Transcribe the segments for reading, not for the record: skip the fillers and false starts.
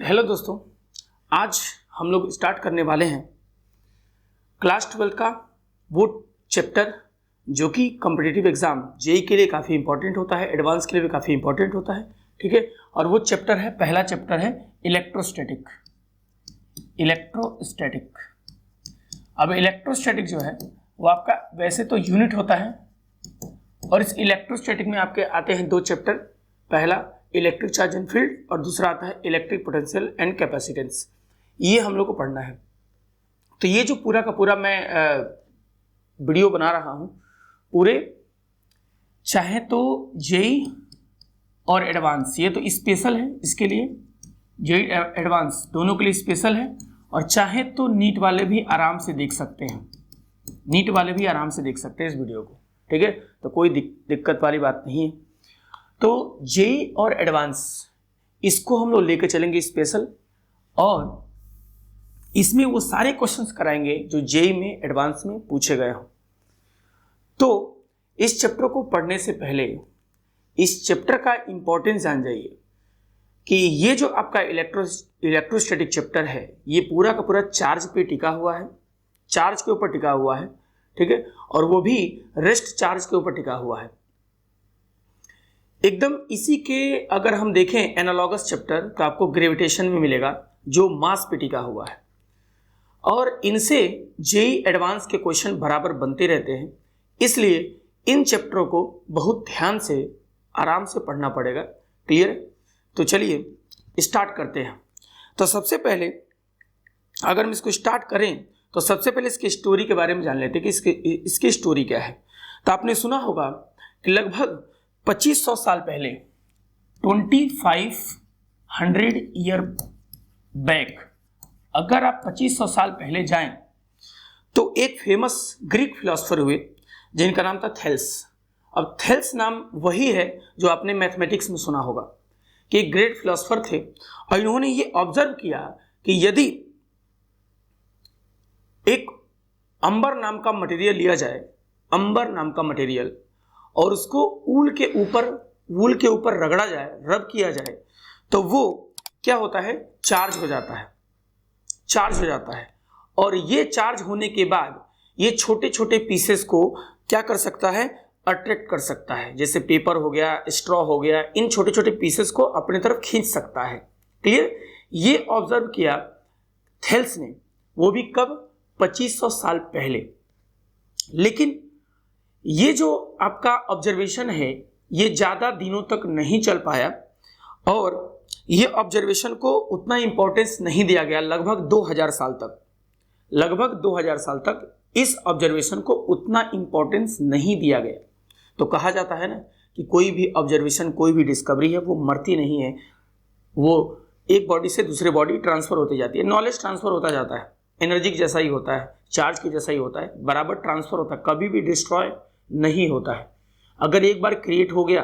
Hello दोस्तों, आज हम लोग स्टार्ट करने वाले हैं क्लास 12 का वो चैप्टर जो कि कॉम्पिटिटिव एग्जाम जेईई के लिए काफ़ी इंपॉर्टेंट होता है, एडवांस के लिए भी काफ़ी इंपॉर्टेंट होता है। ठीक है, और वो चैप्टर है, पहला चैप्टर है इलेक्ट्रोस्टैटिक। अब इलेक्ट्रोस्टैटिक जो है वो आपका वैसे तो यूनिट होता है, और इस इलेक्ट्रोस्टैटिक में आपके आते हैं दो चैप्टर, पहला इलेक्ट्रिक चार्ज एंड फील्ड और दूसरा आता है इलेक्ट्रिक पोटेंशियल एंड कैपेसिटेंस। ये हम लोग को पढ़ना है। तो ये जो पूरा का पूरा मैं वीडियो बना रहा हूँ, पूरे चाहे तो जेईई और एडवांस, ये तो स्पेशल है इसके लिए, जेईई एडवांस दोनों के लिए स्पेशल है, और चाहे तो नीट वाले भी आराम से देख सकते हैं, नीट वाले भी आराम से देख सकते हैं इस वीडियो को। ठीक है, तो कोई दिक्कत वाली बात नहीं है। तो जेईई और एडवांस इसको हम लोग लेकर चलेंगे स्पेशल, और इसमें वो सारे क्वेश्चंस कराएंगे जो जेईई में एडवांस में पूछे गए हों। तो इस चैप्टर को पढ़ने से पहले इस चैप्टर का इंपॉर्टेंस जान जाइए कि ये जो आपका इलेक्ट्रोस्टैटिक चैप्टर है ये पूरा का पूरा चार्ज पे टिका हुआ है, चार्ज के ऊपर टिका हुआ है। ठीक है, और वो भी रेस्ट चार्ज के ऊपर टिका हुआ है एकदम। इसी के अगर हम देखें एनालॉगस चैप्टर तो आपको ग्रेविटेशन में मिलेगा जो मास पे टिका हुआ है, और इनसे जेईई एडवांस के क्वेश्चन बराबर बनते रहते हैं, इसलिए इन चैप्टरों को बहुत ध्यान से आराम से पढ़ना पड़ेगा। क्लियर? तो चलिए स्टार्ट करते हैं। तो सबसे पहले अगर हम इसको स्टार्ट करें तो सबसे पहले इसकी स्टोरी के बारे में जान लेते हैं कि इसकी स्टोरी क्या है। तो आपने सुना होगा कि लगभग 2500 साल पहले 2500 ईयर बैक, अगर आप 2500 साल पहले जाएं तो एक फेमस ग्रीक फिलोसोफर हुए जिनका नाम था थेल्स। अब थेल्स नाम वही है जो आपने मैथमेटिक्स में सुना होगा कि एक ग्रेट फिलोसोफर थे, और इन्होंने ये ऑब्जर्व किया कि यदि एक अंबर नाम का मटेरियल लिया जाए, अंबर नाम का मटेरियल, और उसको वूल के ऊपर रगड़ा जाए, रब किया जाए, तो वो क्या होता है, चार्ज हो जाता है। और ये चार्ज होने के बाद ये छोटे छोटे पीसेस को क्या कर सकता है, अट्रैक्ट कर सकता है। जैसे पेपर हो गया, स्ट्रॉ हो गया, इन छोटे छोटे पीसेस को अपने तरफ खींच सकता है। क्लियर? ये ऑब्जर्व किया थेल्स ने, वो भी कब, 2500 साल पहले। लेकिन ये जो आपका ऑब्जर्वेशन है ये ज़्यादा दिनों तक नहीं चल पाया, और ये ऑब्जर्वेशन को उतना इंपॉर्टेंस नहीं दिया गया। लगभग 2000 साल तक इस ऑब्जर्वेशन को उतना इंपॉर्टेंस नहीं दिया गया। तो कहा जाता है ना कि कोई भी ऑब्जर्वेशन, कोई भी डिस्कवरी है वो मरती नहीं है, वो एक बॉडी से दूसरे बॉडी ट्रांसफर होती जाती है, नॉलेज ट्रांसफर होता जाता है, एनर्जी के जैसा ही होता है, चार्ज के जैसा ही होता है, बराबर ट्रांसफर होता है, कभी भी डिस्ट्रॉय नहीं होता है। अगर एक बार क्रिएट हो गया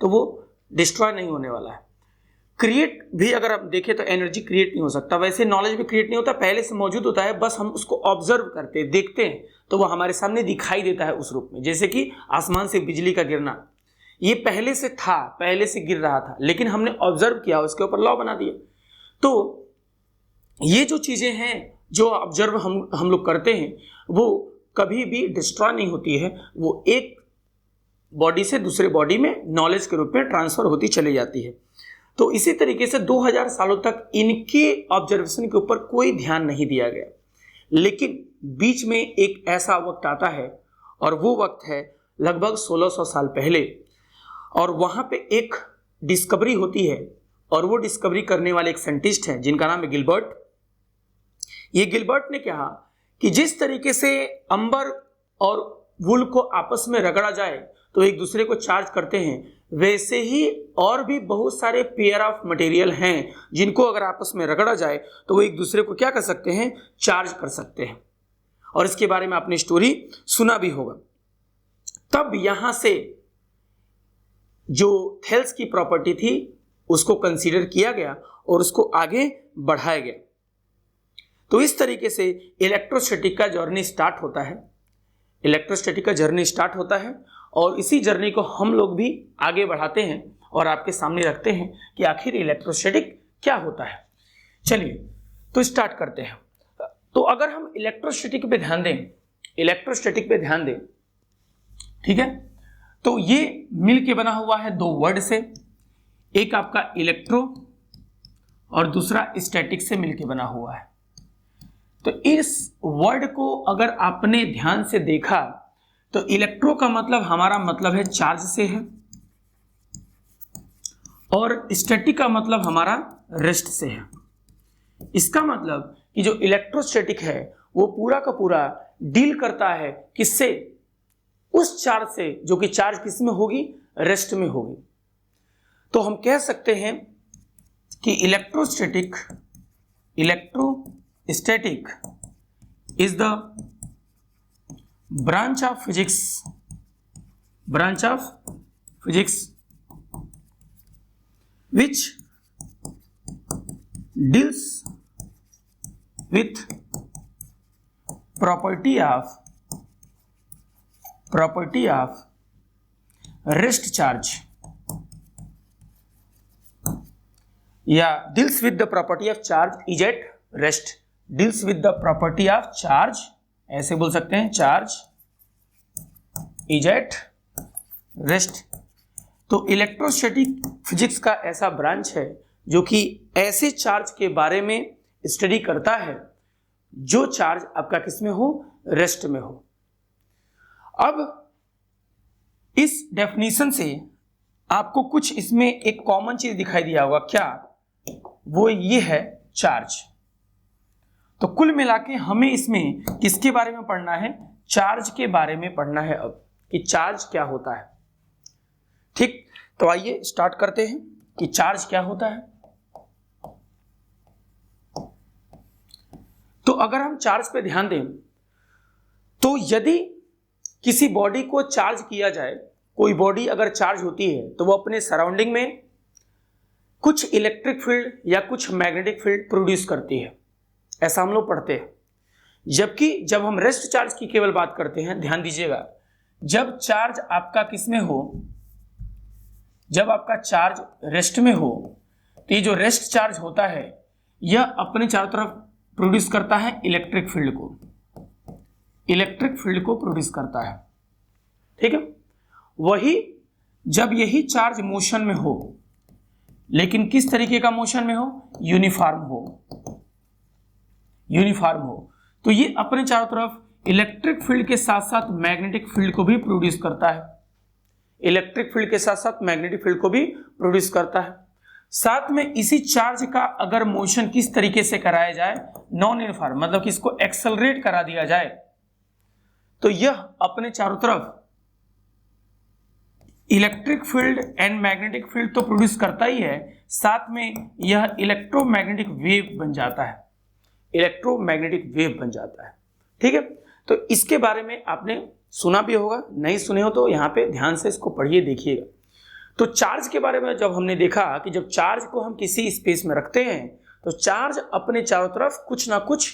तो वो डिस्ट्रॉय नहीं होने वाला है। क्रिएट भी अगर आप देखें तो एनर्जी क्रिएट नहीं हो सकता, वैसे नॉलेज भी क्रिएट नहीं होता, पहले से मौजूद होता है, बस हम उसको ऑब्जर्व करते हैं, देखते हैं तो वो हमारे सामने दिखाई देता है उस रूप में। जैसे कि आसमान से बिजली का गिरना, ये पहले से था, पहले से गिर रहा था, लेकिन हमने ऑब्जर्व किया, उसके ऊपर लॉ बना दिया। तो ये जो चीज़ें हैं जो ऑब्जर्व हम लोग करते हैं वो कभी भी डिस्ट्रॉय नहीं होती है, वो एक बॉडी से दूसरे बॉडी में नॉलेज के रूप में ट्रांसफर होती चली जाती है। तो इसी तरीके से 2000 सालों तक इनके ऑब्जर्वेशन के ऊपर कोई ध्यान नहीं दिया गया, लेकिन बीच में एक ऐसा वक्त आता है, और वो वक्त है लगभग 1600 साल पहले, और वहाँ पे एक डिस्कवरी होती है, और वो डिस्कवरी करने वाले एक साइंटिस्ट हैं जिनका नाम है गिलबर्ट। ये गिलबर्ट ने कहा कि जिस तरीके से अंबर और वुल को आपस में रगड़ा जाए तो एक दूसरे को चार्ज करते हैं, वैसे ही और भी बहुत सारे पेयर ऑफ मटेरियल हैं जिनको अगर आपस में रगड़ा जाए तो वो एक दूसरे को क्या कर सकते हैं, चार्ज कर सकते हैं। और इसके बारे में आपने स्टोरी सुना भी होगा। तब यहां से जो थेल्स की प्रॉपर्टी थी उसको कंसीडर किया गया और उसको आगे बढ़ाया गया। तो इस तरीके से इलेक्ट्रोस्टैटिक का जर्नी स्टार्ट होता है, और इसी जर्नी को हम लोग भी आगे बढ़ाते हैं और आपके सामने रखते हैं कि आखिर इलेक्ट्रोस्टैटिक क्या होता है। चलिए तो स्टार्ट करते हैं। तो अगर हम इलेक्ट्रोस्टैटिक पे ध्यान दें, ठीक है, तो ये मिल के बना हुआ है दो वर्ड से, एक आपका इलेक्ट्रो और दूसरा स्टैटिक से मिलके बना हुआ है। तो इस वर्ड को अगर आपने ध्यान से देखा तो इलेक्ट्रो का मतलब हमारा मतलब है चार्ज से है और स्टैटिक का मतलब हमारा रेस्ट से है। इसका मतलब कि जो इलेक्ट्रोस्टैटिक है वो पूरा का पूरा डील करता है किससे? उस चार्ज से जो कि चार्ज किस में होगी? रेस्ट में होगी। तो हम कह सकते हैं कि electrostatic is the branch of physics which deals with property of rest charge या deals with the property of charge is at rest, deals with the property of charge, ऐसे बोल सकते हैं, चार्ज इज एट रेस्ट। तो electrostatic physics का ऐसा branch है जो कि ऐसे चार्ज के बारे में स्टडी करता है जो चार्ज आपका किस में हो? रेस्ट में हो। अब इस डेफिनेशन से आपको कुछ इसमें एक कॉमन चीज दिखाई दिया होगा, क्या? वो ये है चार्ज। तो कुल मिला के हमें इसमें किसके बारे में पढ़ना है? चार्ज के बारे में पढ़ना है अब, कि चार्ज क्या होता है। ठीक, तो आइए स्टार्ट करते हैं कि चार्ज क्या होता है। तो अगर हम चार्ज पे ध्यान दें तो यदि किसी बॉडी को चार्ज किया जाए, कोई बॉडी अगर चार्ज होती है तो वो अपने सराउंडिंग में कुछ इलेक्ट्रिक फील्ड या कुछ मैग्नेटिक फील्ड प्रोड्यूस करती है, ऐसा हम लोग पढ़ते हैं। जबकि जब हम रेस्ट चार्ज की केवल बात करते हैं, ध्यान दीजिएगा, जब चार्ज आपका किस में हो? जब आपका चार्ज रेस्ट में हो तो ये जो रेस्ट चार्ज होता है यह अपने चारों तरफ प्रोड्यूस करता है इलेक्ट्रिक फील्ड को प्रोड्यूस करता है। ठीक है, वही जब यही चार्ज मोशन में हो, लेकिन किस तरीके का मोशन में हो? यूनिफॉर्म हो, तो ये अपने चारों तरफ इलेक्ट्रिक फील्ड के साथ साथ मैग्नेटिक फील्ड को भी प्रोड्यूस करता है। साथ में इसी चार्ज का अगर मोशन किस तरीके से कराया जाए? नॉन यूनिफॉर्म, मतलब कि इसको एक्सेलरेट करा दिया जाए, तो यह अपने चारों तरफ electric field and magnetic field तो प्रोड्यूस करता ही है, साथ में यह इलेक्ट्रोमैग्नेटिक वेव बन जाता है। ठीक है, तो इसके बारे में आपने सुना भी होगा, नहीं सुने हो तो यहाँ पे ध्यान से इसको पढ़िए, देखिएगा। तो चार्ज के बारे में जब हमने देखा कि जब चार्ज को हम किसी स्पेस में रखते हैं तो चार्ज अपने चारों तरफ कुछ ना कुछ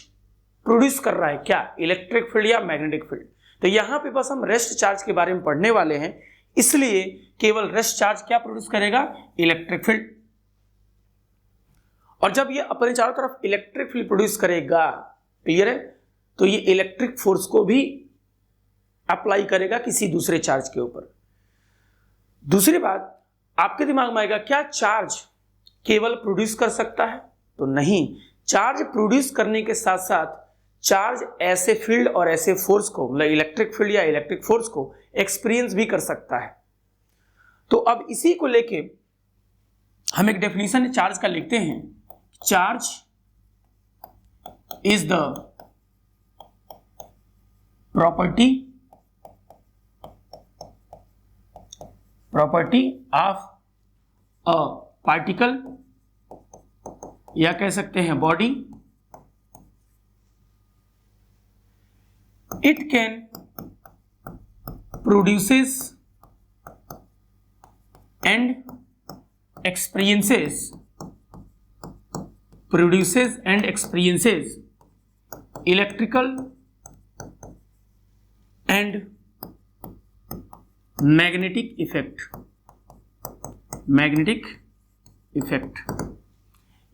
प्रोड्यूस कर रहा है, क्या? इलेक्ट्रिक फील्ड या मैग्नेटिक फील्ड। तो यहाँ पे बस हम रेस्ट चार्ज के बारे में पढ़ने वाले हैं, इसलिए केवल रेस्ट चार्ज क्या प्रोड्यूस करेगा? Electric field. और जब ये अपने चारों तरफ इलेक्ट्रिक फील्ड प्रोड्यूस करेगा, क्लियर है, तो ये इलेक्ट्रिक फोर्स को भी अप्लाई करेगा किसी दूसरे चार्ज के ऊपर। दूसरी बात आपके दिमाग में आएगा, क्या चार्ज केवल प्रोड्यूस कर सकता है? तो नहीं, चार्ज प्रोड्यूस करने के साथ साथ चार्ज ऐसे फील्ड और ऐसे फोर्स को, मतलब इलेक्ट्रिक फील्ड या इलेक्ट्रिक फोर्स को एक्सपीरियंस भी कर सकता है। तो अब इसी को लेके हम एक डेफिनेशन चार्ज का लिखते हैं, charge is the property of a particle, या कह सकते हैं body. It can produces and experiences electrical and magnetic effect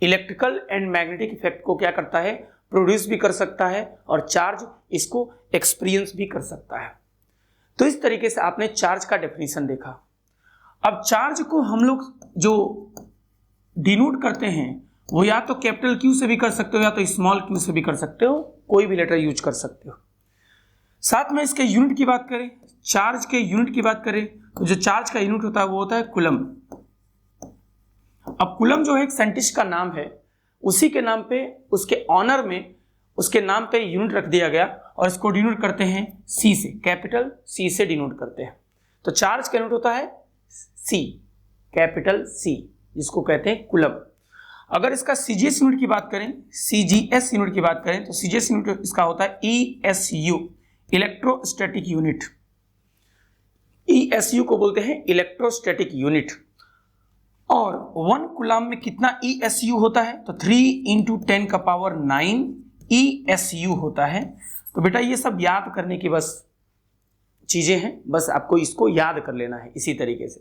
electrical and magnetic effect को क्या करता है, प्रोड्यूस भी कर सकता है और चार्ज इसको एक्सपीरियंस भी कर सकता है। तो इस तरीके से आपने चार्ज का डेफिनेशन देखा। अब चार्ज को हम लोग जो डिनोट करते हैं वो या तो कैपिटल क्यू से भी कर सकते हो या तो स्मॉल क्यू से भी कर सकते हो, कोई भी लेटर यूज कर सकते हो। साथ में इसके यूनिट की बात करें, चार्ज के यूनिट की बात करें तो जो चार्ज का यूनिट होता है वो होता है कूलम। अब कूलम जो है एक साइंटिस्ट का नाम है, उसी के नाम पे उसके ऑनर में उसके नाम पे यूनिट रख दिया गया और इसको डिनोट करते हैं सी से, कैपिटल सी से डिनोट करते हैं। तो चार्ज का यूनिट होता है सी, कैपिटल सी, जिसको कहते हैं कूलम। अगर इसका सीजीएस यूनिट की बात करें, सीजीएस यूनिट की बात करें तो सीजीएस यूनिट इसका होता है ईएसयू, इलेक्ट्रोस्टैटिक यूनिट। ईएसयू को बोलते हैं इलेक्ट्रोस्टैटिक यूनिट। और 1 कूलम में कितना ईएसयू होता है, तो 3 × 10⁹ ईएसयू होता है। तो बेटा ये सब याद करने की बस चीजें हैं, बस आपको इसको याद कर लेना है इसी तरीके से,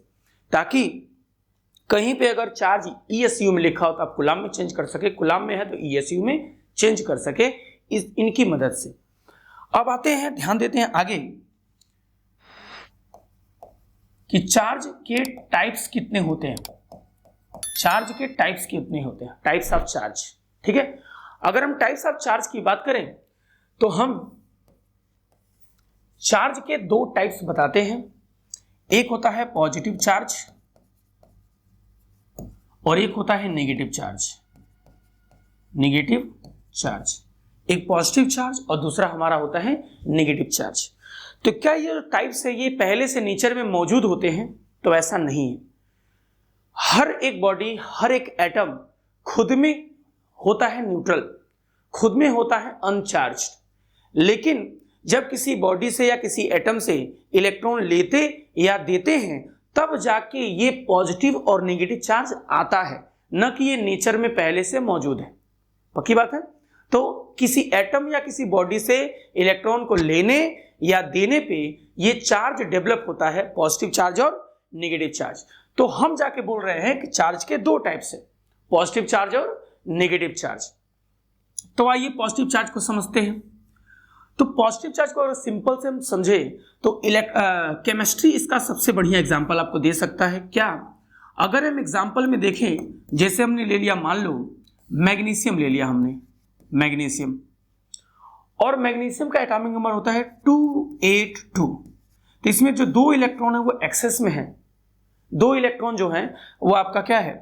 ताकि कहीं पे अगर चार्ज ईएसयू में लिखा हो तो आप कूलम में चेंज कर सके, कूलम में है तो ईएसयू में चेंज कर सके इनकी मदद से। अब आते हैं, ध्यान देते हैं आगे कि चार्ज के टाइप्स कितने होते हैं। चार्ज के टाइप्स कितने होते हैं, टाइप्स ऑफ चार्ज। ठीक है, अगर हम टाइप्स ऑफ चार्ज की बात करें तो हम चार्ज के 2 टाइप्स बताते हैं। एक होता है पॉजिटिव चार्ज और एक होता है नेगेटिव चार्ज। नेगेटिव चार्ज, एक पॉजिटिव चार्ज और दूसरा हमारा होता है नेगेटिव चार्ज। तो क्या ये जो टाइप्स है ये पहले से नेचर में मौजूद होते हैं, तो ऐसा नहीं है। हर एक बॉडी, हर एक एटम खुद में होता है न्यूट्रल, खुद में होता है अनचार्ज्ड। लेकिन जब किसी बॉडी से या किसी एटम से इलेक्ट्रॉन लेते या देते हैं तब जाके ये पॉजिटिव और नेगेटिव चार्ज आता है, न कि ये नेचर में पहले से मौजूद है। पक्की बात है। तो किसी एटम या किसी बॉडी से इलेक्ट्रॉन को लेने या देने पे ये चार्ज डेवलप होता है, पॉजिटिव चार्ज और नेगेटिव चार्ज। तो हम जाके बोल रहे हैं कि चार्ज के 2 टाइप्स है, पॉजिटिव चार्ज और नेगेटिव चार्ज। तो आइए पॉजिटिव चार्ज को समझते हैं। तो पॉजिटिव चार्ज को अगर सिंपल से हम समझे तो केमिस्ट्री इसका सबसे बढ़िया एग्जांपल आपको दे सकता है। क्या, अगर हम एग्जांपल में देखें, जैसे हमने ले लिया, मान लो मैग्नीशियम ले लिया हमने, मैग्नीशियम, और मैग्नीशियम का एटॉमिक नंबर होता है 282। तो इसमें जो 2 इलेक्ट्रॉन है वो एक्सेस में है, 2 इलेक्ट्रॉन जो है वो आपका क्या है,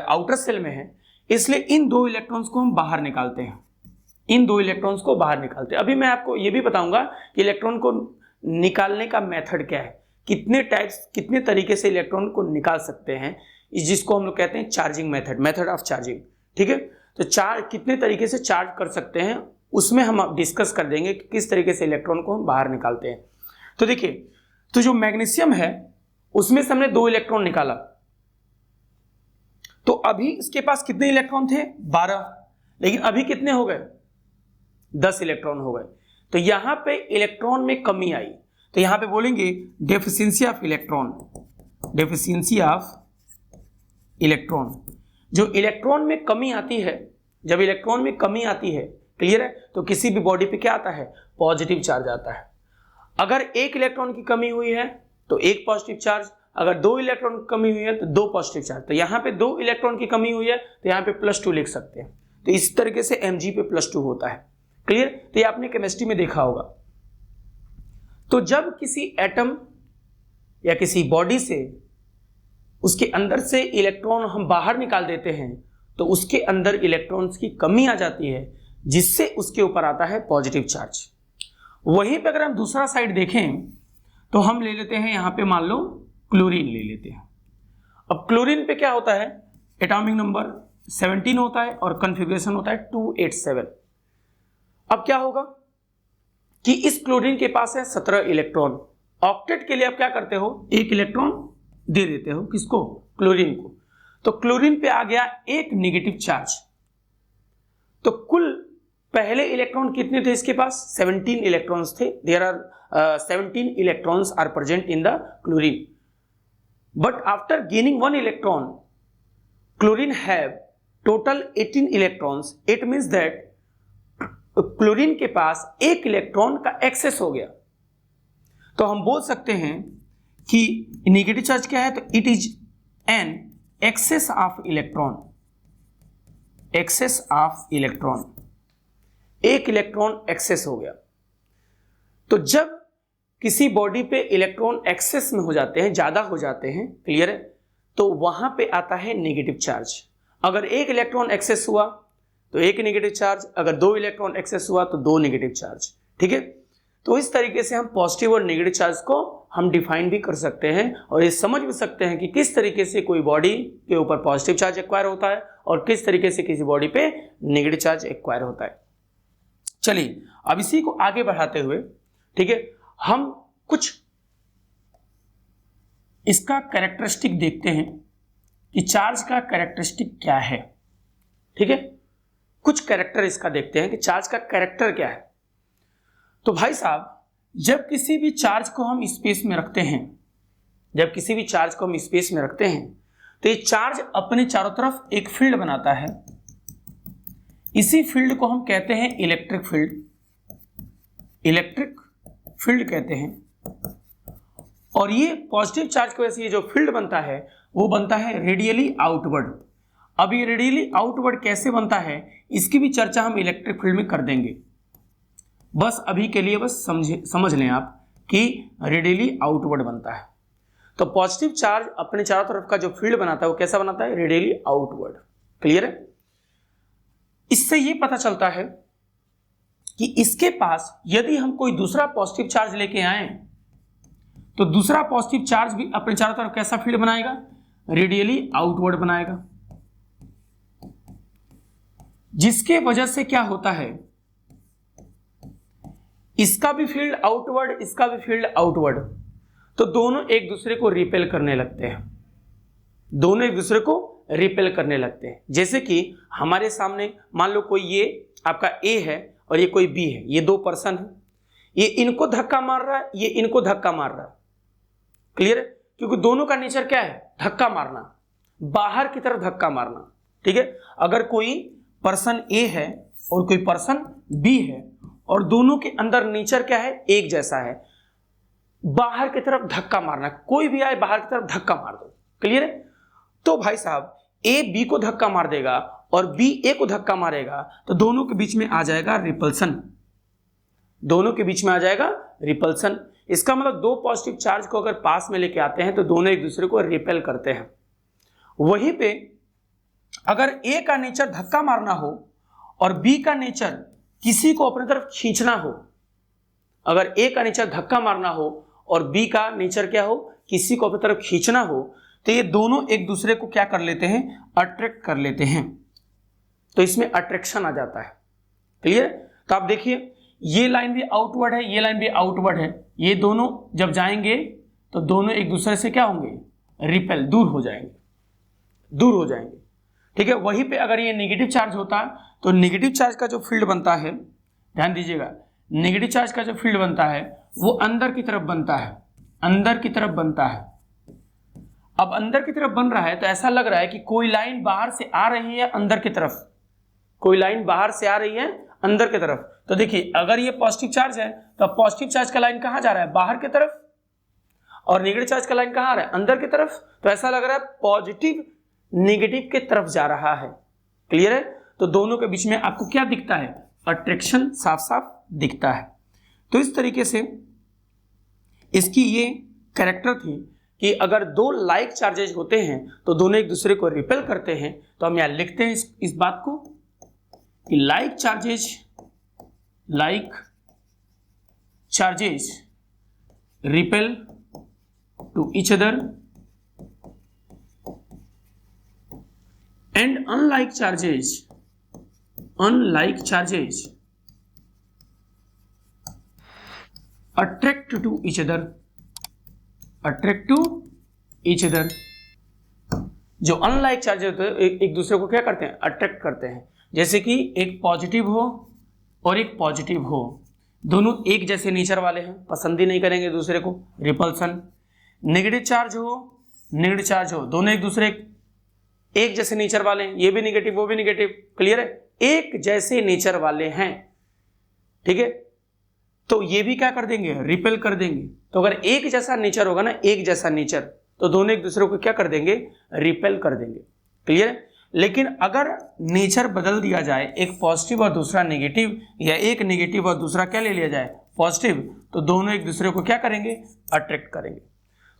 आउटर सेल में है, इसलिए इन 2 इलेक्ट्रॉन्स को हम बाहर निकालते हैं, इन 2 इलेक्ट्रॉन्स को बाहर निकालते हैं। अभी मैं आपको ये भी बताऊंगा कि इलेक्ट्रॉन को निकालने का मेथड क्या है, कितने टाइप्स, कितने तरीके से इलेक्ट्रॉन को निकाल सकते हैं, जिसको हम लोग कहते हैं charging method, method of charging. ठीक है, तो कितने तरीके से चार्ज कर सकते हैं उसमें हम डिस्कस कर देंगे कि किस तरीके से इलेक्ट्रॉन को हम बाहर निकालते हैं। तो देखिए, तो जो मैग्नीशियम है उसमें से हमने 2 इलेक्ट्रॉन निकाला, तो अभी इसके पास कितने इलेक्ट्रॉन थे, 12, लेकिन अभी कितने हो गए, 10 इलेक्ट्रॉन हो गए। तो यहां पे इलेक्ट्रॉन में कमी आई, तो यहां पे बोलेंगे deficiency of electron, deficiency of electron. जो इलेक्ट्रॉन में कमी आती है, जब इलेक्ट्रॉन में कमी आती है, क्लियर है, तो किसी भी बॉडी पे क्या आता है, पॉजिटिव चार्ज आता है। अगर 1 इलेक्ट्रॉन की कमी हुई है तो 1 पॉजिटिव चार्ज, अगर 2 इलेक्ट्रॉन की कमी हुई है तो 2 पॉजिटिव चार्ज। तो यहाँ पे 2 इलेक्ट्रॉन की कमी हुई है तो यहाँ पे +2 लिख सकते हैं। तो इस तरीके से Mg पे +2 होता है, क्लियर। तो ये आपने केमिस्ट्री में देखा होगा। तो जब किसी एटम या किसी बॉडी से उसके अंदर से इलेक्ट्रॉन हम बाहर निकाल देते हैं तो उसके अंदर इलेक्ट्रॉन्स की कमी आ जाती है, जिससे उसके ऊपर आता है पॉजिटिव चार्ज। वहीं पे अगर हम दूसरा साइड देखें तो हम ले लेते हैं, यहाँ पे मान लो क्लोरीन ले लेते हैं। अब क्लोरीन पे क्या होता है, एटॉमिक नंबर 17 होता है और कॉन्फ़िगरेशन होता है 287। अब क्या होगा कि इस क्लोरीन के पास है 17 इलेक्ट्रॉन। ऑक्टेट के लिए आप क्या करते हो, 1 इलेक्ट्रॉन दे देते हो, किसको, क्लोरीन को। तो क्लोरीन पे आ गया 1 नेगेटिव चार्ज। तो कुल पहले इलेक्ट्रॉन कितने थे इसके पास, 17 इलेक्ट्रॉन्स थे। There are 17 electrons are present in the chlorine. But after gaining 1 electron, chlorine have total 18 electrons. It means that chlorine के पास 1 इलेक्ट्रॉन का एक्सेस हो गया। तो हम बोल सकते हैं कि नेगेटिव चार्ज क्या है, तो it is an excess of electron. Excess of electron, 1 electron excess हो गया। तो जब किसी बॉडी पे इलेक्ट्रॉन एक्सेस में हो जाते हैं, ज्यादा हो जाते हैं, क्लियर है, तो वहां पे आता है नेगेटिव चार्ज। अगर 1 इलेक्ट्रॉन एक्सेस हुआ तो 1 नेगेटिव चार्ज, अगर 2 इलेक्ट्रॉन एक्सेस हुआ तो 2 नेगेटिव चार्ज। ठीक है, तो इस तरीके से हम पॉजिटिव और नेगेटिव चार्ज को हम डिफाइन भी कर सकते हैं और ये समझ भी सकते हैं कि किस तरीके से कोई बॉडी के ऊपर पॉजिटिव चार्ज एक्वायर होता है और किस तरीके से किसी बॉडी पे नेगेटिव चार्ज एक्वायर होता है। चलिए अब इसी को आगे बढ़ाते हुए, ठीक है, हम कुछ इसका कैरेक्टरिस्टिक देखते हैं कि चार्ज का कैरेक्टरिस्टिक क्या है। ठीक है, कुछ कैरेक्टर इसका देखते हैं कि चार्ज का कैरेक्टर क्या है। तो भाई साहब, जब किसी भी चार्ज को हम स्पेस में रखते हैं, जब किसी भी चार्ज को हम स्पेस में रखते हैं तो ये चार्ज अपने चारों तरफ एक फील्ड बनाता है। इसी फील्ड को हम कहते हैं इलेक्ट्रिक फील्ड। इलेक्ट्रिक फील्ड कहते हैं। और ये पॉजिटिव चार्ज की वजह से ये जो फील्ड बनता है वो बनता है रेडियली आउटवर्ड। अब ये रेडियली आउटवर्ड कैसे बनता है इसकी भी चर्चा हम इलेक्ट्रिक फील्ड में कर देंगे। बस अभी के लिए बस समझ लें आप कि रेडियली आउटवर्ड बनता है। तो पॉजिटिव चार्ज अपने चारों तरफ का जो फील्ड बनाता है वो कैसा बनाता है, रेडियली आउटवर्ड। क्लियर है। इससे ये पता चलता है कि इसके पास यदि हम कोई दूसरा पॉजिटिव चार्ज लेके आए तो दूसरा पॉजिटिव चार्ज भी अपने चारों तरफ कैसा फील्ड बनाएगा, रेडियली आउटवर्ड बनाएगा। जिसके वजह से क्या होता है, इसका भी फील्ड आउटवर्ड, इसका भी फील्ड आउटवर्ड, तो दोनों एक दूसरे को रिपेल करने लगते हैं। दोनों एक दूसरे को रिपेल करने लगते हैं। जैसे कि हमारे सामने मान लो कोई ये आपका ए है और ये कोई बी है, ये 2 पर्सन है, ये इनको धक्का मार रहा है, ये इनको धक्का मार रहा है। क्लियर है, क्योंकि दोनों का नेचर क्या है, धक्का मारना, बाहर की तरफ धक्का मारना। ठीक है, अगर कोई पर्सन ए है और कोई पर्सन बी है और दोनों के अंदर नेचर क्या है, एक जैसा है, बाहर की तरफ धक्का मारना, कोई भी आए बाहर की तरफ धक्का मार दो। क्लियर है। तो भाई साहब, ए बी को धक्का मार देगा और बी ए को धक्का मारेगा तो दोनों के बीच में आ जाएगा रिपल्सन। दोनों के बीच में आ जाएगा रिपल्सन। इसका मतलब 2 पॉजिटिव चार्ज को अगर पास में लेके आते हैं तो दोनों एक दूसरे को रिपेल करते हैं। वहीं पे अगर ए का नेचर धक्का मारना हो और बी का नेचर किसी को अपनी तरफ खींचना हो, अगर ए का नेचर धक्का मारना हो और बी का नेचर क्या हो, किसी को अपनी तरफ खींचना हो, तो ये दोनों एक दूसरे को क्या कर लेते हैं, अट्रैक्ट कर लेते हैं। तो इसमें अट्रैक्शन आ जाता है। क्लियर। तो आप देखिए ये लाइन भी आउटवर्ड है, ये लाइन भी आउटवर्ड है, ये दोनों जब जाएंगे तो दोनों एक दूसरे से क्या होंगे, रिपेल, दूर हो जाएंगे, दूर हो जाएंगे। ठीक है। वहीं पे अगर ये नेगेटिव चार्ज होता तो नेगेटिव चार्ज का जो फील्ड बनता है, ध्यान दीजिएगा, नेगेटिव चार्ज का जो फील्ड बनता है वो अंदर की तरफ बनता है, अंदर की तरफ बनता है। अब अंदर की तरफ बन रहा है तो ऐसा लग रहा है कि कोई लाइन बाहर से आ रही है अंदर की तरफ, कोई लाइन बाहर से आ रही है अंदर की तरफ। तो देखिए अगर ये पॉजिटिव चार्ज है तो पॉजिटिव चार्ज का लाइन कहां जा रहा है, बाहर की तरफ, और नेगेटिव चार्ज का लाइन कहां आ रहा है, अंदर की तरफ। तो ऐसा लग रहा है पॉजिटिव नेगेटिव के तरफ जा रहा है। क्लियर है। तो दोनों के बीच में आपको क्या दिखता है, अट्रैक्शन साफ साफ दिखता है। तो इस तरीके से इसकी ये कैरेक्टर थी कि अगर 2 लाइक चार्जेज होते हैं तो दोनों एक दूसरे को रिपेल करते हैं। तो हम यहां लिखते हैं इस बात को कि like charges repel to each other and unlike charges attract to each other, जो अनलाइक चार्जेस होते हैं एक दूसरे को क्या करते हैं, अट्रैक्ट करते हैं। जैसे कि एक पॉजिटिव हो और एक पॉजिटिव हो, दोनों एक जैसे नेचर वाले हैं, पसंद ही नहीं करेंगे दूसरे को, रिपल्सन। नेगेटिव चार्ज हो, दोनों एक दूसरे एक जैसे नेचर वाले हैं, ये भी नेगेटिव वो भी नेगेटिव, क्लियर है, एक जैसे नेचर वाले हैं, ठीक है, तो ये भी क्या कर देंगे, रिपेल कर देंगे। तो अगर एक जैसा नेचर होगा ना, एक जैसा नेचर, तो दोनों एक दूसरे को क्या कर देंगे, रिपेल कर देंगे, क्लियर है। लेकिन अगर नेचर बदल दिया जाए, एक पॉजिटिव और दूसरा नेगेटिव, या एक नेगेटिव और दूसरा क्या ले लिया जाए, पॉजिटिव, तो दोनों एक दूसरे को क्या करेंगे, अट्रैक्ट करेंगे।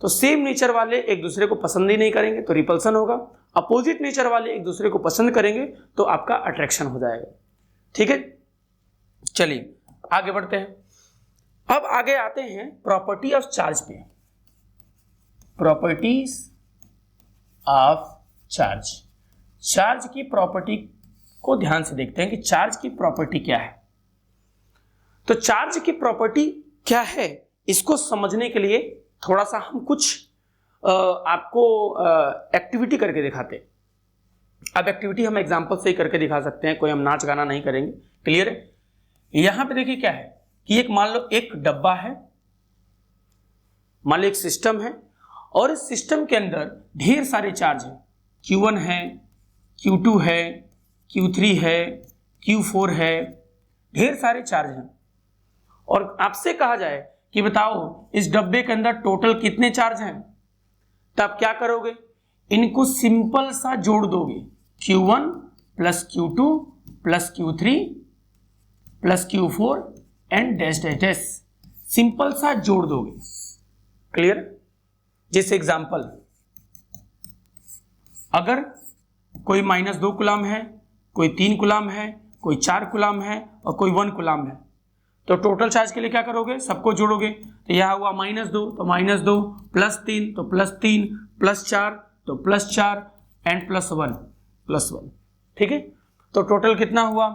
तो सेम नेचर वाले एक दूसरे को पसंद ही नहीं करेंगे तो रिपल्सन होगा, अपोजिट नेचर वाले एक दूसरे को पसंद करेंगे तो आपका अट्रैक्शन हो जाएगा, ठीक है। चलिए आगे बढ़ते हैं। अब आगे आते हैं प्रॉपर्टी ऑफ चार्ज पे, प्रॉपर्टीज ऑफ चार्ज। चार्ज की प्रॉपर्टी को ध्यान से देखते हैं कि चार्ज की प्रॉपर्टी क्या है। तो चार्ज की प्रॉपर्टी क्या है, इसको समझने के लिए थोड़ा सा हम कुछ आपको एक्टिविटी करके दिखाते हैं। अब एक्टिविटी हम एग्जांपल से ही करके दिखा सकते हैं, कोई हम नाच गाना नहीं करेंगे, क्लियर है। यहां पे देखिए क्या है कि एक मान लो एक डब्बा है, मान लो एक सिस्टम है, और इस सिस्टम के अंदर ढेर सारे चार्ज हैं, Q1 है, Q2 है, Q3 है, Q4 है, ढेर सारे चार्ज हैं। और आपसे कहा जाए कि बताओ इस डब्बे के अंदर टोटल कितने चार्ज हैं, तो आप क्या करोगे, इनको सिंपल सा जोड़ दोगे, Q1 plus Q2 plus Q3 plus Q4 and dash dash dash, simple सा जोड़ दोगे, क्लियर। जैसे एग्जांपल, अगर कोई -2 कूलम है, कोई 3 कूलम है, कोई 4 कूलम है और कोई 1 कूलम है, तो टोटल चार्ज के लिए क्या करोगे, सबको जोड़ोगे। तो यह हुआ -2 तो -2, +3 तो +3, +4 तो +4 एंड +1, ठीक है। तो टोटल कितना हुआ,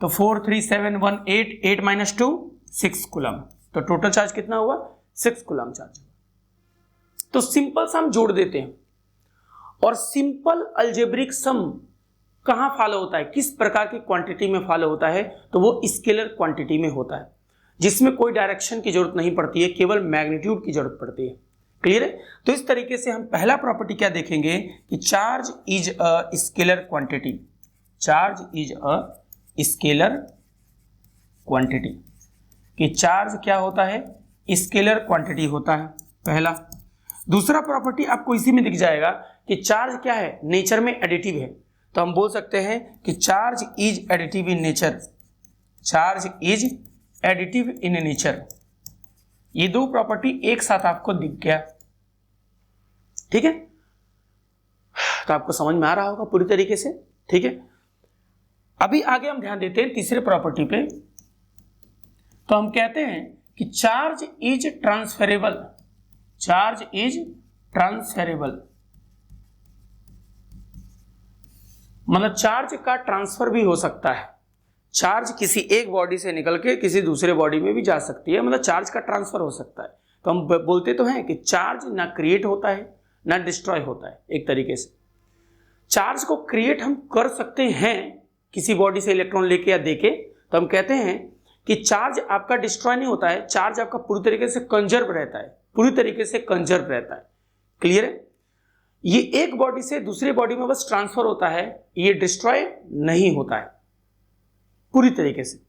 तो 4 3 7 1 8 8 - 2 6 कूलम, तो टोटल चार्ज कितना हुआ, 6 कूलम चार्ज। तो सिंपल सम जोड़ देते हैं। और सिंपल अलजेब्रिक सम कहां फॉलो होता है, किस प्रकार की क्वांटिटी में फॉलो होता है, तो वो स्केलर क्वांटिटी में होता है, जिसमें कोई डायरेक्शन की जरूरत नहीं पड़ती है, केवल मैग्नीट्यूड की जरूरत पड़ती है, क्लियर है। तो इस तरीके से हम पहला प्रॉपर्टी क्या देखेंगे कि charge is a scalar quantity, charge is a scalar quantity, कि चार्ज क्या होता है, स्केलर क्वांटिटी होता है, पहला। दूसरा प्रॉपर्टी आपको इसी में दिख जाएगा कि चार्ज क्या है, नेचर में एडिटिव है, तो हम बोल सकते हैं कि charge is additive in nature, charge is additive in nature. ये दो प्रॉपर्टी एक साथ आपको दिख गया, ठीक है। तो आपको समझ में आ रहा होगा पूरी तरीके से, ठीक है। अभी आगे हम ध्यान देते हैं तीसरे प्रॉपर्टी पे। तो हम कहते हैं कि charge is transferable, charge is transferable, मतलब चार्ज का ट्रांसफर भी हो सकता है, चार्ज किसी एक बॉडी से निकल के किसी दूसरे बॉडी में भी जा सकती है, मतलब चार्ज का ट्रांसफर हो सकता है। तो हम बोलते तो हैं कि चार्ज ना क्रिएट होता है ना डिस्ट्रॉय होता है। एक तरीके से चार्ज को क्रिएट हम कर सकते हैं किसी बॉडी से इलेक्ट्रॉन लेके या देके, तो हम कहते हैं कि चार्ज आपका डिस्ट्रॉय नहीं होता है, चार्ज आपका पूरी तरीके से कंजर्व रहता है, पूरी तरीके से कंजर्व रहता है, क्लियर है। ये एक बॉडी से दूसरी बॉडी में बस ट्रांसफर होता है, ये डिस्ट्रॉय नहीं होता है पूरी तरीके से।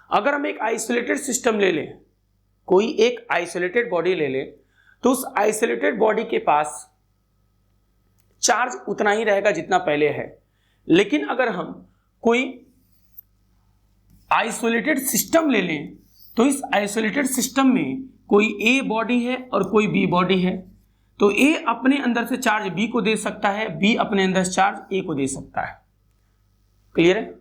अगर हम एक आइसोलेटेड सिस्टम ले लें, कोई एक आइसोलेटेड बॉडी ले लें, तो उस आइसोलेटेड बॉडी के पास चार्ज उतना ही रहेगा जितना पहले है। लेकिन अगर हम कोई आइसोलेटेड सिस्टम ले लें, तो इस आइसोलेटेड सिस्टम में कोई ए बॉडी है और कोई बी बॉडी है, तो ए अपने अंदर से चार्ज बी को दे सकता है, बी अपने अंदर से चार्ज ए को दे सकता है, क्लियर है।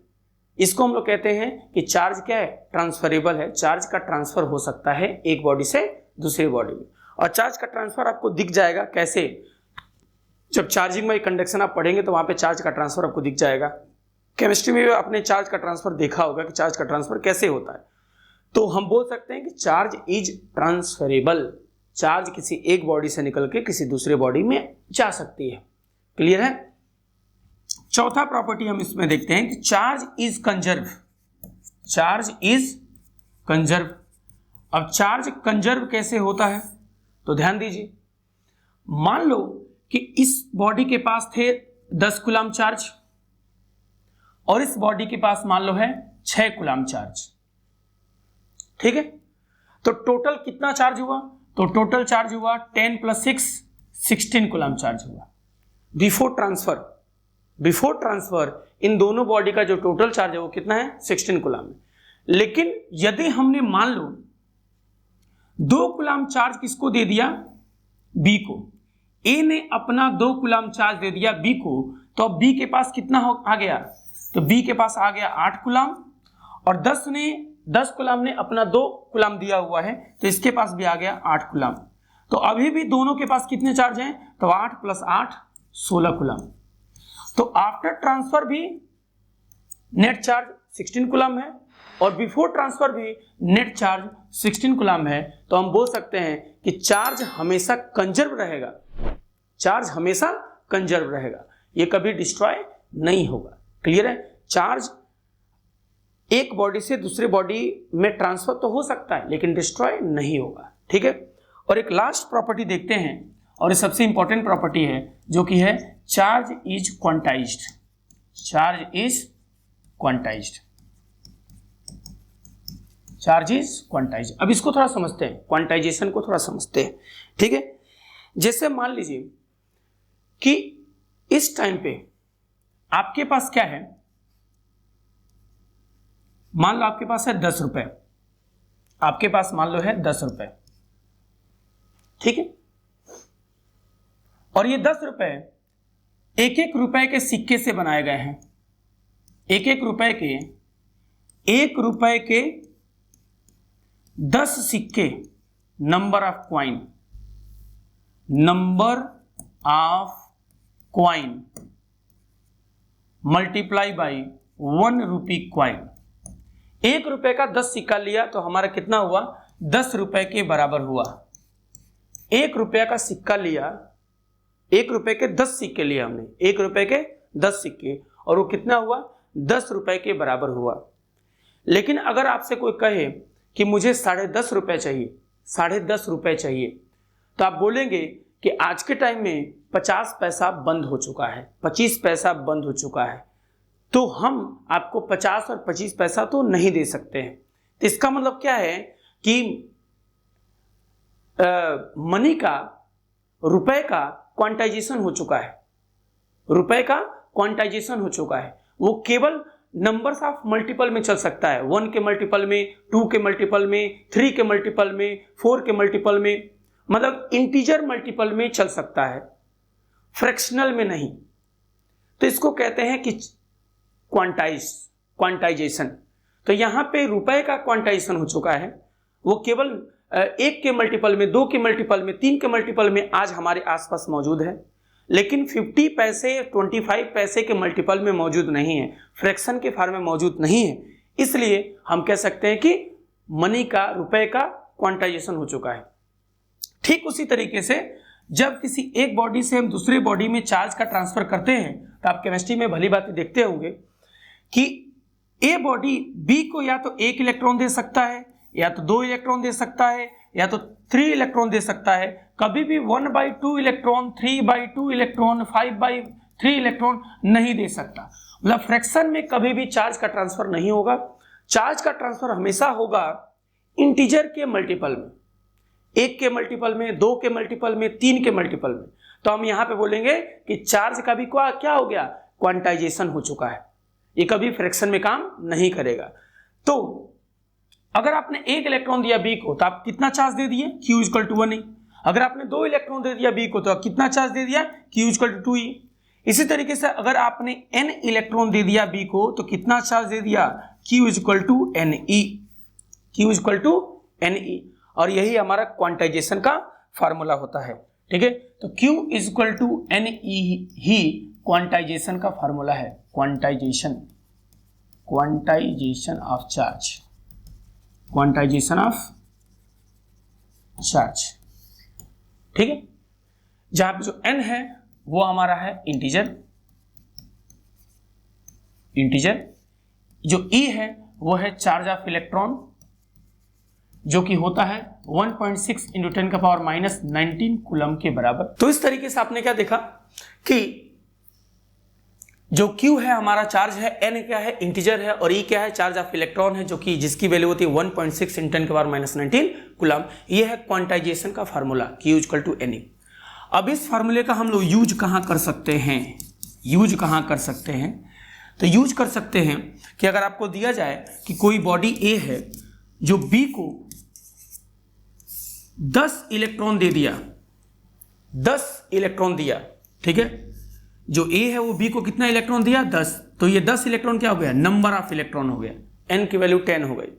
इसको हम लोग कहते हैं कि चार्ज क्या है, ट्रांसफरेबल है, चार्ज का ट्रांसफर हो सकता है एक बॉडी से दूसरी बॉडी में। और चार्ज का ट्रांसफर आपको दिख जाएगा कैसे, जब चार्जिंग में कंडक्शन आप पढ़ेंगे तो वहां पे चार्ज का ट्रांसफर आपको दिख जाएगा। केमिस्ट्री में आपने चार्ज का ट्रांसफर देखा होगा कि चार्ज का ट्रांसफर कैसे होता है। तो हम बोल सकते हैं कि चार्ज इज ट्रांसफरेबल, चार्ज किसी एक बॉडी से निकल के किसी दूसरे बॉडी में जा सकती है, क्लियर है। चौथा प्रॉपर्टी हम इसमें देखते हैं कि charge is conserve, charge is conserve, अब चार्ज कंजर्व कैसे होता है, तो ध्यान दीजिए, मान लो कि इस बॉडी के पास थे 10 कूलम चार्ज और इस बॉडी के पास मान लो है 6 कूलम चार्ज, ठीक है। तो टोटल कितना चार्ज हुआ, तो टोटल चार्ज हुआ 10 + 6 16 कूलम चार्ज हुआ। बिफोर ट्रांसफर इन दोनों बॉडी का जो टोटल चार्ज है वो कितना है, 16 कूलम है। लेकिन यदि हमने मान लो 2 कूलम चार्ज किसको दे दिया, बी को, ए ने अपना 2 कूलम चार्ज दे दिया बी को, तो अब बी के पास कितना आ गया, तो बी के पास आ गया 8 कूलम और 10 कूलम ने अपना 2 कूलम दिया हुआ है, तो इसके पास भी आ गया 8 कूलम। तो अभी भी दोनों के पास कितने चार्ज हैं, तो 8 + 8 16 कूलम। तो आफ्टर ट्रांसफर भी नेट चार्ज 16 कूलम है और बिफोर ट्रांसफर भी नेट चार्ज 16 कूलम है। तो हम बोल सकते हैं कि चार्ज हमेशा कंजर्व रहेगा, चार्ज हमेशा कंजर्व रहेगा, ये कभी डिस्ट्रॉय नहीं होगा। क्लियर है, चार्ज एक बॉडी से दूसरे बॉडी में ट्रांसफर तो हो सकता है लेकिन डिस्ट्रॉय नहीं होगा, ठीक है। और एक लास्ट प्रॉपर्टी देखते हैं और ये सबसे इंपॉर्टेंट प्रॉपर्टी है जो कि है charge is quantized. Charge is quantized, charge is quantized. अब इसको थोड़ा समझते हैं, क्वांटाइजेशन को थोड़ा समझते हैं, ठीक है। जैसे मान लीजिए कि इस टाइम पे आपके पास क्या है, मान लो आपके पास है 10 रुपए, आपके पास मान लो है 10 रुपए, ठीक है। और ये 10 रुपए एक एक रुपए के सिक्के से बनाए गए हैं, एक एक रुपए के 10 सिक्के, number of coin multiply by 1 rupee coin. 1 रुपए का 10 सिक्का लिया तो हमारा कितना हुआ, 10 रुपए के बराबर हुआ। 1 रुपया का सिक्का लिया, 1 रुपए के 10 सिक्के लिए हमने, 1 रुपए के 10 सिक्के, और वो कितना हुआ, 10 रुपए के बराबर हुआ। लेकिन अगर आपसे कोई कहे कि मुझे 10.5 रुपए चाहिए, 10.5 रुपए चाहिए, तो आप बोलेंगे कि आज के टाइम में 50 पैसा बंद हो चुका है, 25 पैसा बंद हो चुका है, तो हम आपको 50 और 25 पैसा तो नहीं दे सकते हैं। तो इसका मतलब क्या है कि मनी का, रुपए का क्वांटाइजेशन हो चुका है, रुपए का क्वांटाइजेशन हो चुका है। वो केवल नंबर्स ऑफ मल्टीपल में चल सकता है, 1 के मल्टीपल में, 2 के मल्टीपल में, 3 के मल्टीपल में, 4 के मल्टीपल में, मतलब इंटीजर मल्टीपल में चल सकता है, फ्रैक्शनल में नहीं। तो इसको कहते हैं कि क्वांटाइजेशन। तो यहां पे रुपए का क्वांटाइजेशन हो चुका है, वो केवल 1 के मल्टीपल में, 2 के मल्टीपल में, 3 के मल्टीपल में आज हमारे आसपास मौजूद है, लेकिन 50 पैसे, 25 पैसे के मल्टीपल में मौजूद नहीं है, फ्रैक्शन के फॉर्म में मौजूद नहीं है। इसलिए हम कह सकते हैं कि मनी का, रुपए का क्वांटाइजेशन हो चुका है। ठीक उसी तरीके से जब किसी एक बॉडी से हम दूसरे बॉडी में चार्ज का ट्रांसफर करते हैं, तो आप केमिस्ट्री में भली बात देखते होंगे कि ए बॉडी बी को या तो 1 इलेक्ट्रॉन दे सकता है, या तो 2 इलेक्ट्रॉन दे सकता है, या तो 3 इलेक्ट्रॉन दे सकता है, कभी भी 1/2 इलेक्ट्रॉन, 3/2 इलेक्ट्रॉन, 5/3 इलेक्ट्रॉन नहीं दे सकता। मतलब फ्रैक्शन में कभी भी चार्ज का ट्रांसफर नहीं होगा। चार्ज का ट्रांसफर हमेशा होगा इंटीजर के मल्टीपल में, 1 के मल्टीपल में, 2 के मल्टीपल में, 3 के मल्टीपल में। तो हम यहां पे बोलेंगे कि चार्ज का भी क्या हो गया, क्वांटाइजेशन हो चुका है, ये कभी फ्रैक्शन में काम नहीं करेगा। तो अगर आपने 1 इलेक्ट्रॉन दिया बी को तो आप कितना चार्ज दे दिए, Q = 1E। अगर आपने 2 इलेक्ट्रॉन दे दिया बी को तो कितना चार्ज दे दिया, Q = 2E। इसी तरीके से अगर आपने n इलेक्ट्रॉन दे दिया बी को तो कितना चार्ज दे दिया, Q = Ne। Q = Ne, और यही हमारा क्वांटाइजेशन का फार्मूला होता है, ठीक है। तो Q = Ne ही क्वांटाइजेशन का फार्मूला है, quantization of charge, quantization of charge, ठीक है। जहां पे जो n है वो हमारा है इंटीजर, जो E है वो है चार्ज ऑफ इलेक्ट्रॉन, जो कि होता है 1.6 इंटू 10 का पावर माइनस 19 कूलम के बराबर। तो इस तरीके से आपने क्या देखा कि जो Q है हमारा चार्ज है, N क्या है इंटीजर है, और E क्या है चार्ज ऑफ इलेक्ट्रॉन है, जो कि जिसकी वैल्यू होती है 1.6 इंटू 10 के पावर माइनस 19 कूलम। ये है क्वांटाइजेशन का formula Q equal to Ne। अब इस फार्मूले का हम लोग यूज कहाँ कर सकते हैं, यूज कहाँ कर सकते हैं, तो यूज कर सकते हैं कि अगर आपको दिया जाए कि कोई बॉडी A है जो B को 10 इलेक्ट्रॉन दे दिया, 10 इलेक्ट्रॉन दिया, ठीक है, जो A है वो B को कितना इलेक्ट्रॉन दिया 10, तो ये 10 इलेक्ट्रॉन क्या हो गया, नंबर ऑफ इलेक्ट्रॉन हो गया, N की वैल्यू 10 हो गई।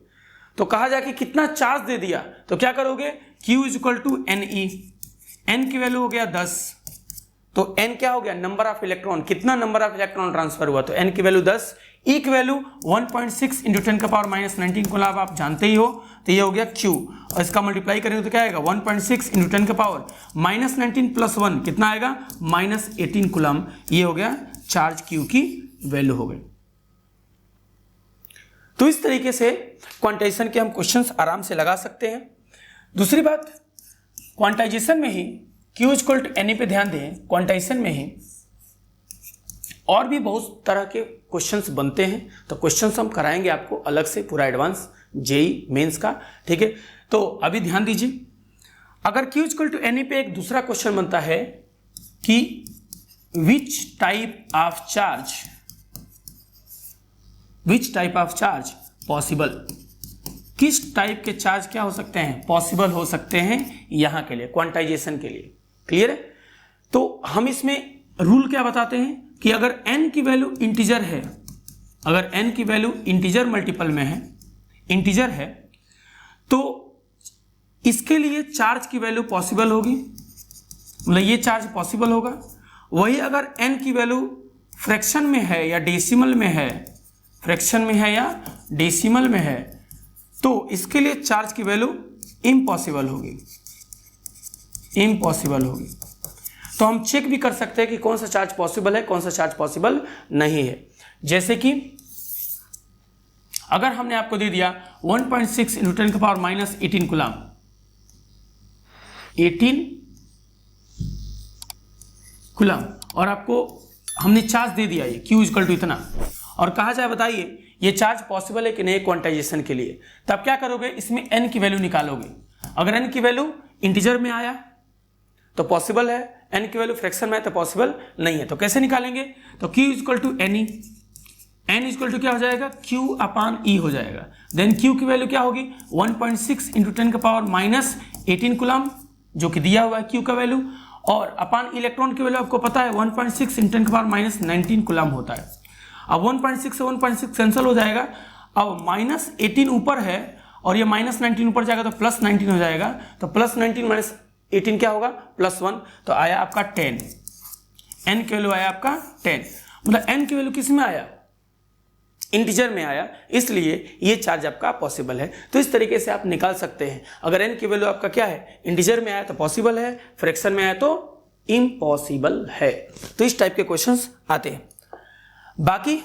तो कहा जाए कि कितना चार्ज दे दिया, तो क्या करोगे Q is equal to Ne, N की वैल्यू हो गया 10, तो N क्या हो गया, नंबर ऑफ इलेक्ट्रॉन, कितना नंबर ऑफ इलेक्ट्रॉन ट्रांसफर हुआ, तो N की वैल्यू 10, E की वैल्यू 1.6 इंटू 10 का पावर माइनस 19 को लाभ आप जानते ही हो, तो ये हो गया Q, और इसका मल्टीप्लाई करेंगे तो क्या आएगा 1.6 इंटू 10 का पावर माइनस 19 प्लस 1 कितना आएगा माइनस 18 कूलम। ये हो गया चार्ज Q की वैल्यू हो गई। तो इस तरीके से क्वांटाइजेशन के हम क्वेश्चंस आराम से लगा सकते हैं। दूसरी बात, क्वांटाइजेशन में ही Q इक्वल टू Ne पे ध्यान दें, क्वांटाइजेशन में ही और भी बहुत तरह के क्वेश्चंस बनते हैं, तो क्वेश्चंस हम कराएंगे आपको अलग से पूरा एडवांस जेई मेंस का, ठीक है। तो अभी ध्यान दीजिए, अगर Q इक्वल टू Ne पे एक दूसरा क्वेश्चन बनता है कि which type of charge possible, किस टाइप के चार्ज क्या हो सकते हैं, पॉसिबल हो सकते हैं यहां के लिए, क्वांटाइजेशन के लिए, क्लियर है। तो हम इसमें रूल क्या बताते हैं कि अगर n की वैल्यू इंटीजर है, अगर n की वैल्यू इंटीजर मल्टीपल में है, इंटीजर है, तो इसके लिए चार्ज की वैल्यू पॉसिबल होगी, मतलब ये चार्ज पॉसिबल होगा। वही अगर n की वैल्यू फ्रैक्शन में है या डेसिमल में है, फ्रैक्शन में है या डेसिमल में है, तो इसके लिए चार्ज की वैल्यू इम्पॉसिबल होगी, इम्पॉसिबल होगी। तो हम चेक भी कर सकते हैं कि कौन सा चार्ज पॉसिबल है, कौन सा चार्ज पॉसिबल नहीं है। जैसे कि अगर हमने आपको दे दिया 1.6 इंटू 10 का पावर माइनस 18 कूलम, 18 कूलम, और आपको हमने चार्ज दे दिया ये Q इक्वल टू इतना, और कहा जाए बताइए ये चार्ज पॉसिबल है कि नहीं क्वांटाइजेशन के लिए, तब क्या करोगे, इसमें n की वैल्यू निकालोगे। अगर n की वैल्यू इंटीजर में आया तो पॉसिबल है, n की वैल्यू फ्रैक्शन में है तो पॉसिबल नहीं है। तो कैसे निकालेंगे, तो Q equal to Ne, n equal to क्या हो जाएगा, Q अपान E हो जाएगा। देन Q की वैल्यू क्या होगी 1.6 इंटू 10 का पावर माइनस 18 कूलम, जो कि दिया हुआ है Q का वैल्यू, और अपान इलेक्ट्रॉन की वैल्यू आपको पता है 1.6 इंटू 10 का पावर माइनस 19 कूलम होता है। अब 1.6 से 1.6 कैंसिल हो जाएगा, अब माइनस 18 ऊपर है और ये माइनस 19 ऊपर जाएगा तो प्लस 19 हो जाएगा, तो प्लस 19 माइनस 18 क्या होगा प्लस 1, तो आया आपका 10, n की वैल्यू आया आपका 10, मतलब n की वैल्यू किस में आया, इंटीजर में आया, इसलिए ये चार्ज आपका पॉसिबल है। तो इस तरीके से आप निकाल सकते हैं, अगर n की वैल्यू आपका क्या है, इंटीजर में आया तो पॉसिबल है, फ्रैक्शन में आया तो इम्पॉसिबल है। तो इस टाइप के क्वेश्चंस आते हैं। बाकी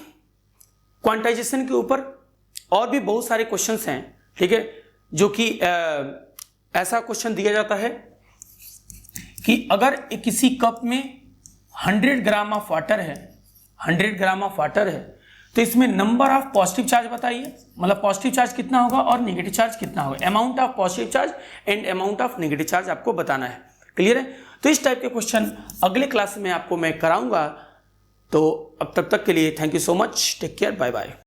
क्वांटाइजेशन के ऊपर और भी बहुत सारे क्वेश्चंस हैं, ठीक है, जो कि ऐसा क्वेश्चन दिया जाता है कि अगर किसी कप में 100 ग्राम ऑफ वाटर है, 100 ग्राम ऑफ वाटर है, तो इसमें नंबर ऑफ पॉजिटिव चार्ज बताइए, मतलब पॉजिटिव चार्ज कितना होगा और नेगेटिव चार्ज कितना होगा, amount of positive charge and amount of negative charge आपको बताना है, क्लियर है। तो इस टाइप के क्वेश्चन अगले क्लास में आपको मैं कराऊंगा। तो अब तब तक के लिए thank you so much, take care, bye bye.